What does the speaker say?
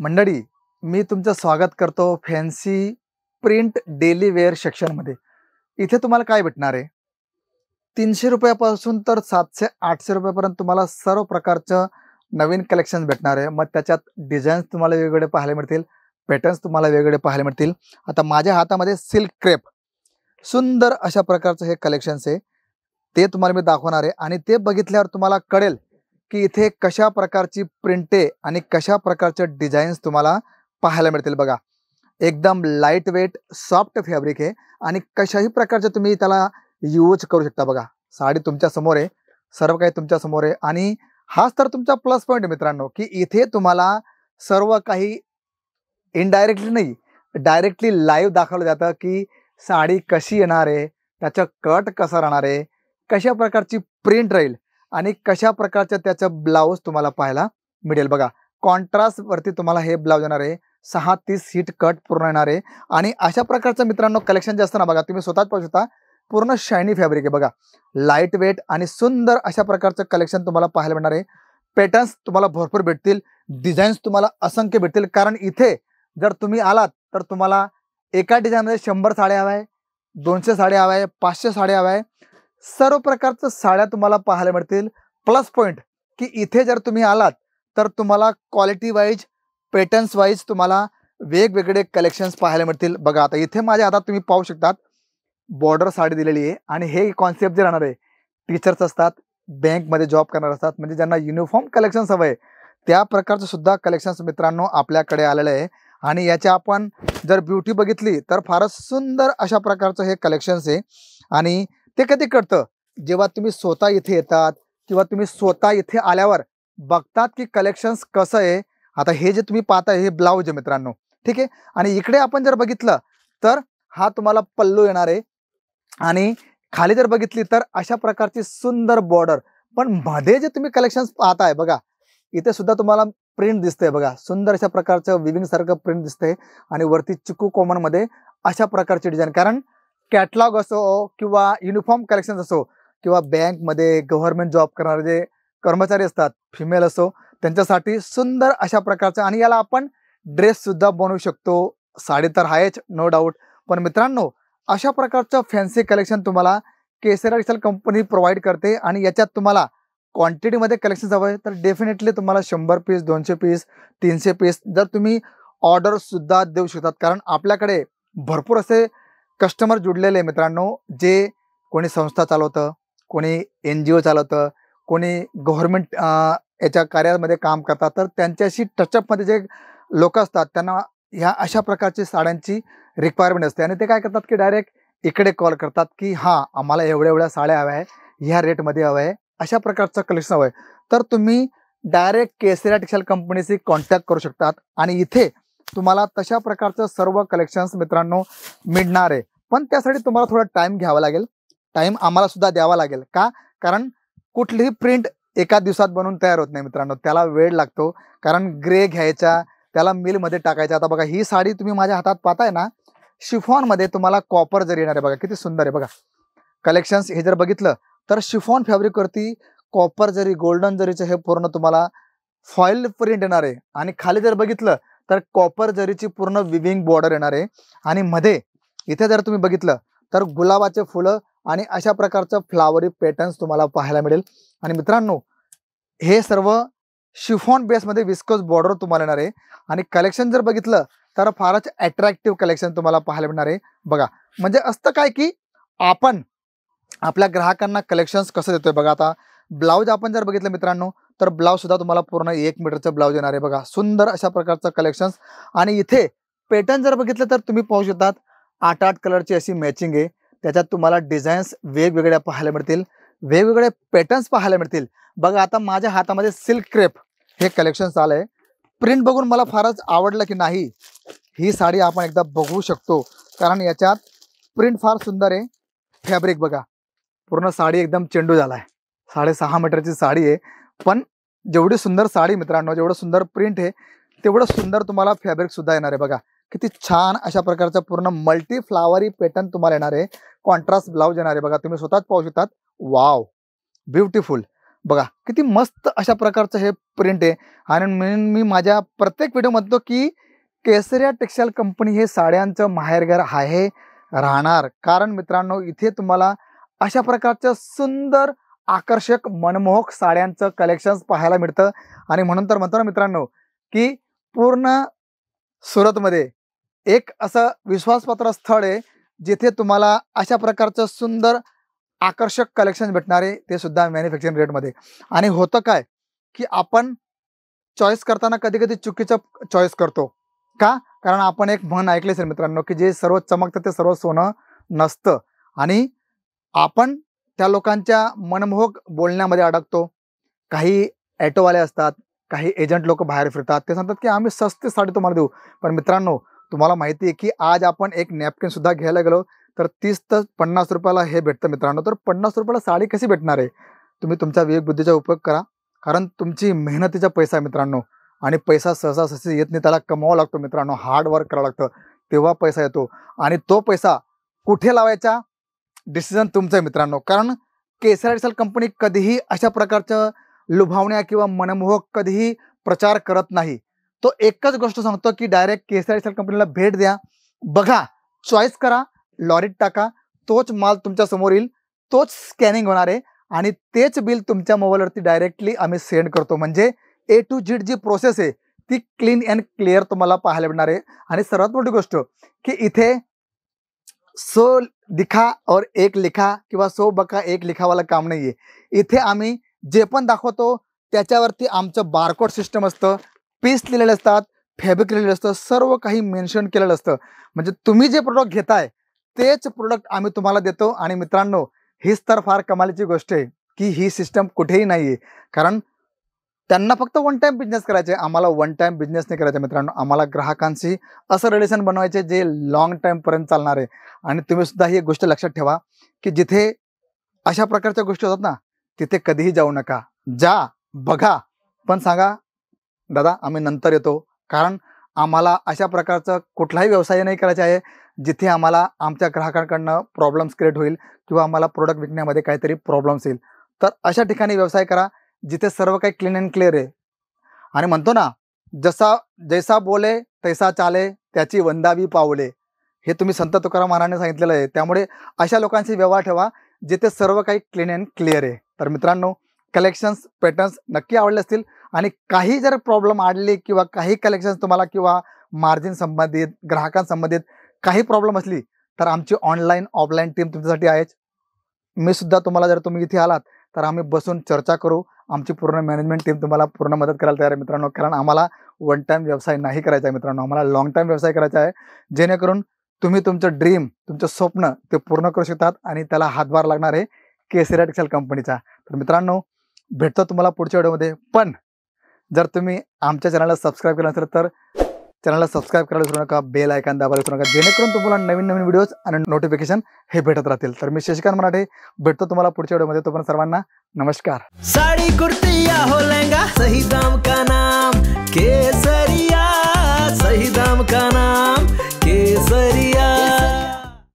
मंडळी, मी तुमचं स्वागत करतो फॅन्सी प्रिंट डेली वेअर सेक्शनमध्ये. इथे तुम्हाला काय भेटणार आहे? 300 रुपयापासून तर 700-800 रुपयापर्यंत तुम्हाला सर्व प्रकारचं नवीन कलेक्शन भेटणार आहे. मग त्याच्यात डिझाईन्स तुम्हाला वेगवेगळे पाहायला मिळतील, पॅटर्न्स तुम्हाला वेगवेगळे पाहायला मिळतील. आता माझ्या हातामध्ये सिल्क क्रेप सुंदर अशा प्रकारचं हे कलेक्शन्स आहे. ते तुम्हाला मी दाखवणार आहे आणि ते बघितल्यावर तुम्हाला कळेल की इथे कशा प्रकारची प्रिंट आहे आणि कशा प्रकारचे डिझाईन्स तुम्हाला पाहायला मिळतील. बघा, एकदम लाईट वेट सॉफ्ट फॅब्रिक आहे आणि कशाही प्रकारचे तुम्ही त्याला यूज करू शकता. बघा, साडी तुमच्या समोर आहे, सर्व काही तुमच्या समोर आहे आणि हाच तर तुमचा प्लस पॉईंट आहे मित्रांनो, की इथे तुम्हाला सर्व काही इनडायरेक्टली नाही, डायरेक्टली लाईव्ह दाखवलं जातं की साडी कशी येणार आहे, त्याचं कट कसं राहणार आहे, कशा प्रकारची प्रिंट राहील आणि कशा प्रकारचं त्याचं ब्लाऊज तुम्हाला पाहायला मिळेल. बघा, कॉन्ट्रास्टवरती तुम्हाला हे ब्लाऊज येणार आहे, 6-30 सीट कट पूर्ण येणार आहे आणि अशा प्रकारचं मित्रांनो कलेक्शन जे असतं ना, बघा तुम्ही स्वतःच पाहू शकता, पूर्ण शायनी फॅब्रिक आहे. बघा, लाईट वेट आणि सुंदर अशा प्रकारचं कलेक्शन तुम्हाला पाहायला मिळणार आहे. पॅटर्न्स तुम्हाला भरपूर भेटतील, डिझाईन्स तुम्हाला असंख्य भेटतील. कारण इथे जर तुम्ही आलात तर तुम्हाला एका डिझाईनमध्ये 100 साड्या हव्या आहे, 200 साड्या हव्या आहे, 500 साड्या हव्या आहे, सर्व प्रकारच्या साड्या तुम्हाला पाहायला मिळतील. प्लस पॉईंट की इथे जर तुम्ही आलात तर तुम्हाला क्वालिटी वाईज, पॅटर्न्स वाईज तुम्हाला वेगवेगळे कलेक्शन्स पाहायला मिळतील. बघा, आता इथे माझ्या हातात तुम्ही पाहू शकतात बॉर्डर साडी दिलेली आहे आणि हे कॉन्सेप्ट जे राहणार आहे, टीचर्स असतात, बँकमध्ये जॉब करणार असतात, म्हणजे ज्यांना युनिफॉर्म कलेक्शन्स हवं आहे त्या प्रकारचं सुद्धा कलेक्शन्स मित्रांनो आपल्याकडे आलेलं आहे. आणि याच्या आपण जर ब्युटी बघितली तर फारच सुंदर अशा प्रकारचं हे कलेक्शन्स आहे. आणि ते कधी कळतं जेव्हा तुम्ही स्वतः इथे येतात किंवा तुम्ही स्वतः इथे आल्यावर बघतात की कलेक्शन्स कसं आहे. आता हे जे तुम्ही पाहताय हे ब्लाऊज आहे मित्रांनो, ठीक आहे. आणि इकडे आपण जर बघितलं तर हा तुम्हाला पल्लू येणार आहे आणि खाली जर बघितली तर अशा प्रकारची सुंदर बॉर्डर. पण मध्ये जे तुम्ही कलेक्शन्स पाहताय बघा, इथे सुद्धा तुम्हाला प्रिंट दिसतंय. बघा, सुंदर अशा प्रकारचं विविंग सारखं प्रिंट दिसतंय आणि वरती चिकू कॉमन मध्ये अशा प्रकारची डिझाईन. कारण कॅटलॉग असो किंवा युनिफॉर्म कलेक्शन असो किंवा बँकमध्ये गव्हर्नमेंट जॉब करणारे जे कर्मचारी असतात, फिमेल असो, त्यांच्यासाठी सुंदर अशा प्रकारचं. आणि याला आपण ड्रेस सुद्धा बनवू शकतो. साडी तर आहेच नो डाऊट, पण मित्रांनो अशा प्रकारचं फॅन्सी कलेक्शन तुम्हाला केसर टेक्सटाईल कंपनी प्रोव्हाइड करते. आणि याच्यात तुम्हाला क्वांटिटीमध्ये कलेक्शन हवं आहे तर डेफिनेटली तुम्हाला 100 पीस, 200 पीस, 300 पीस जर तुम्ही ऑर्डर सुद्धा देऊ शकतात. कारण आपल्याकडे भरपूर असे कस्टमर जुडलेले आहे मित्रांनो, जे कोणी संस्था चालवतं, कोणी NGO चालवतं, कोणी गव्हर्नमेंट याच्या कार्यामध्ये काम करतात. तर त्यांच्याशी टचअपमध्ये जे लोक असतात त्यांना ह्या अशा प्रकारची साड्यांची रिक्वायरमेंट असते आणि ते काय करतात की डायरेक्ट इकडे कॉल करतात की हां, आम्हाला एवढ्या एवढ्या साड्या हव्या आहे, ह्या रेटमध्ये हवं आहे, अशा प्रकारचं कलेक्शन हवं आहे. तर तुम्ही डायरेक्ट केसरिया टेक्सटाईल कंपनीशी कॉन्टॅक्ट करू शकतात आणि इथे तुम्हाला तशा प्रकारचं सर्व कलेक्शन्स मित्रांनो मिळणार आहे. पण त्यासाठी तुम्हाला थोडा टाइम घ्यावा लागेल, टाइम आम्हाला सुद्धा द्यावा लागेल. का? कारण कुठलीही प्रिंट एका दिवसात बनवून तयार होत नाही मित्रांनो, त्याला वेळ लागतो. कारण ग्रे घ्यायचा, त्याला मिलमध्ये टाकायचा. आता बघा, ही साडी तुम्ही माझ्या हातात पाहताय ना, शिफॉनमध्ये तुम्हाला कॉपर जरी येणार आहे. बघा किती सुंदर आहे. बघा कलेक्शन्स हे जर बघितलं तर शिफॉन फॅब्रिकवरती कॉपर जरी, गोल्डन जरीचं हे पूर्ण तुम्हाला फॉईल प्रिंट येणार आहे. आणि खाली जर बघितलं तर कॉपर जरीची पूर्ण विविंग बॉर्डर येणार आहे. आणि मध्ये इथे जर तुम्ही बघितलं तर गुलाबाचे फुलं आणि अशा प्रकारचं फ्लावरी पॅटर्न्स तुम्हाला पाहायला मिळेल. आणि मित्रांनो हे सर्व शिफॉन बेसमध्ये विस्कोस बॉर्डर तुम्हाला येणार आहे. आणि कलेक्शन जर बघितलं तर फारच अट्रॅक्टिव्ह कलेक्शन तुम्हाला पाहायला मिळणार आहे. बघा, म्हणजे असतं काय की आपण आपल्या ग्राहकांना कलेक्शन्स कसं देतोय. बघा, आता ब्लाऊज आपण जर बघितलं मित्रांनो तर ब्लाऊज सुद्धा तुम्हाला पूर्ण 1 मीटरचं ब्लाऊज येणार आहे. बघा, सुंदर अशा प्रकारचं कलेक्शन्स. आणि इथे पॅटर्न जर बघितलं तर तुम्ही पाहू शकतात 8-8 कलरची अशी मॅचिंग आहे. त्याच्यात तुम्हाला डिझाईन्स वेगवेगळ्या पाहायला मिळतील, वेगवेगळे पॅटर्न्स पाहायला मिळतील. बघा, आता माझ्या हातामध्ये सिल्क क्रेप हे कलेक्शन्स आलंय. प्रिंट बघून मला फारच आवडलं की नाही, ही साडी आपण एकदा बघू शकतो. कारण याच्यात प्रिंट फार सुंदर आहे. फॅब्रिक बघा, पूर्ण साडी एकदम चेंडू झाला आहे. 6.5 मीटरची साडी आहे. पण जेवढी सुंदर साडी मित्रांनो, जेवढं सुंदर प्रिंट आहे तेवढं सुंदर तुम्हाला फॅब्रिक सुद्धा येणार आहे. बघा किती छान अशा प्रकारचं पूर्ण मल्टी फ्लावरी पॅटर्न तुम्हाला येणार आहे. कॉन्ट्रास्ट ब्लाऊज येणार आहे. बघा तुम्ही स्वतःच पाहू शकतात. Wow, beautiful. बघा किती मस्त अशा प्रकारचं हे प्रिंट आहे. आणि मी माझ्या प्रत्येक व्हिडिओ म्हणतो की केसरिया टेक्सटाईल कंपनी हे साड्यांचं माहेरघर आहे राहणार. कारण मित्रांनो इथे तुम्हाला अशा प्रकारचं सुंदर आकर्षक मनमोहक साड्यांचं कलेक्शन पाहायला मिळतं. आणि म्हणून तर म्हणतो ना मित्रांनो की पूर्ण सुरतमध्ये एक असं विश्वासपात्र स्थळ आहे जिथे तुम्हाला अशा प्रकारचं सुंदर आकर्षक कलेक्शन भेटणार आहे, ते सुद्धा मॅन्युफॅक्चरिंग रेटमध्ये. आणि होतं काय की आपण चॉईस करताना कधी कधी चुकीचं चॉईस करतो का? कारण आपण एक म्हण ऐकली असेल मित्रांनो की जे सर्व चमकतं ते सर्व सोनं नसतं. आणि आपण त्या लोकांच्या मनमोहक बोलण्यामध्ये अडकतो. काही ॲटोवाले असतात, काही एजंट लोक बाहेर फिरतात, ते सांगतात की आम्ही सस्ती साडी तुम्हाला देऊ. पण मित्रांनो तुम्हाला माहिती आहे की आज आपण एक नॅपकिन सुद्धा घ्यायला गेलो तर 30 ते 50 रुपयाला हे भेटतं मित्रांनो. तर 50 रुपयाला साडी कशी भेटणार आहे? तुम्ही तुमच्या विवेकबुद्धीचा उपयोग करा. कारण तुमची मेहनतीचा पैसा आहे मित्रांनो. आणि पैसा सहसा सहसा येत नाही, त्याला कमावा लागतो मित्रांनो. हार्ड वर्क करावं लागतं, तेव्हा पैसा येतो. आणि तो पैसा कुठे लावायचा डिसिजन तुमचं आहे मित्रांनो. कारण केसरिया टेक्सटाईल कंपनी कधीही अशा प्रकारचं लुभावण्या किंवा मनमोहक कधीही प्रचार करत नाही. तो एकच गोष्ट सांगतो की डायरेक्ट केसरिया टेक्सटाईल कंपनीला भेट द्या, बघा, चॉईस करा, लॉरीत टाका, तोच माल तुमच्या समोर येईल, तोच स्कॅनिंग होणार आहे आणि तेच बिल तुमच्या मोबाईलवरती डायरेक्टली आम्ही सेंड करतो. म्हणजे A to Z जी प्रोसेस आहे ती क्लीन अँड क्लिअर तुम्हाला पाहायला मिळणार आहे. आणि सर्वात मोठी गोष्ट की इथे 100 दिखा और एक लिखा किंवा 100 बका एक लिखावाला काम नाहीये. इथे आम्ही जे पण दाखवतो त्याच्यावरती आमचं बारकोड सिस्टम असतं, पीस लिहिलेले असतात, फॅब्रिक लिहिलेलं असतं, सर्व काही मेन्शन केलेलं असतं. म्हणजे तुम्ही जे प्रोडक्ट घेताय तेच प्रोडक्ट आम्ही तुम्हाला देतो. आणि मित्रांनो हीच तर फार कमालीची गोष्ट आहे की ही सिस्टम कुठेही नाहीये. कारण त्यांना फक्त वन टाइम बिझनेस करायचे, आम्हाला वन टाइम बिझनेस नाही करायचा मित्रांनो. आम्हाला ग्राहकांशी असं रिलेशन बनवायचे जे लॉंग टाइम पर्यंत चालणार आहे. आणि तुम्ही सुद्धा ही एक गोष्ट लक्षात ठेवा की जिथे अशा प्रकारच्या गोष्टी होतात ना तिथे कधीही जाऊ नका. जा, बघा, पण सांगा दादा आम्ही नंतर येतो. कारण आम्हाला अशा प्रकारचं कुठलाही व्यवसाय नाही करायचा आहे जिथे आम्हाला आमच्या ग्राहकांकडनं प्रॉब्लेम्स क्रिएट होईल किंवा आम्हाला प्रोडक्ट विकण्यामध्ये काहीतरी प्रॉब्लेम्स येईल. तर अशा ठिकाणी व्यवसाय करा जिथे सर्व काही क्लीन अँड क्लिअर आहे. आणि म्हणतो ना जैसा बोले तैसा चाले, त्याची वंदावी पावले, हे तुम्ही संत तुकाराम महाराजांनी सांगितलेलं आहे. त्यामुळे अशा लोकांशी व्यवहार ठेवा जिथे सर्व काही क्लीन अँड क्लिअर आहे. तर मित्रांनो कलेक्शन्स पॅटर्न्स नक्की आवडले असतील. आणि काही जर प्रॉब्लेम आढळले किंवा काही कलेक्शन्स तुम्हाला किंवा मार्जिन संबंधित ग्राहकांसंबंधित काही प्रॉब्लेम असली तर आमची ऑनलाईन ऑफलाईन टीम तुमच्यासाठी आहेच. मी सुद्धा तुम्हाला जर तुम्ही इथे आलात तर आम्ही बसून चर्चा करू. आमची पूर्ण मॅनेजमेंट टीम तुम्हाला पूर्ण मदत करायला तयार आहे मित्रांनो. कारण आम्हाला वन टाइम व्यवसाय नाही करायचा आहे मित्रांनो, आम्हाला लॉंग टाइम व्यवसाय करायचा आहे जेणेकरून तुम्ही तुमचं ड्रीम तुमचं स्वप्न ते पूर्ण करू शकतात. आणि त्याला हातभार लागणार आहे केसरिया टेक्सटाईल कंपनीचा. तर मित्रांनो भेटतो तुम्हाला पुढच्या व्हिडिओमध्ये. पण जर तुम्ही आमच्या चॅनलला सबस्क्राईब केलं असेल तर चॅनलला सबस्क्राईब करायला विसरू नका, बेल आयकॉन दाबायला विसरू नका, जेणेकरून तुम्हाला नवीन नवीन व्हिडिओज आणि नोटिफिकेशन हे भेटत राहतील. तर मी शशिकांत मराठे भेटतो तुम्हाला पुढच्या व्हिडिओमध्ये. तोपर्यंत सर्वांना नमस्कार. साड़ी कुर्ती या हो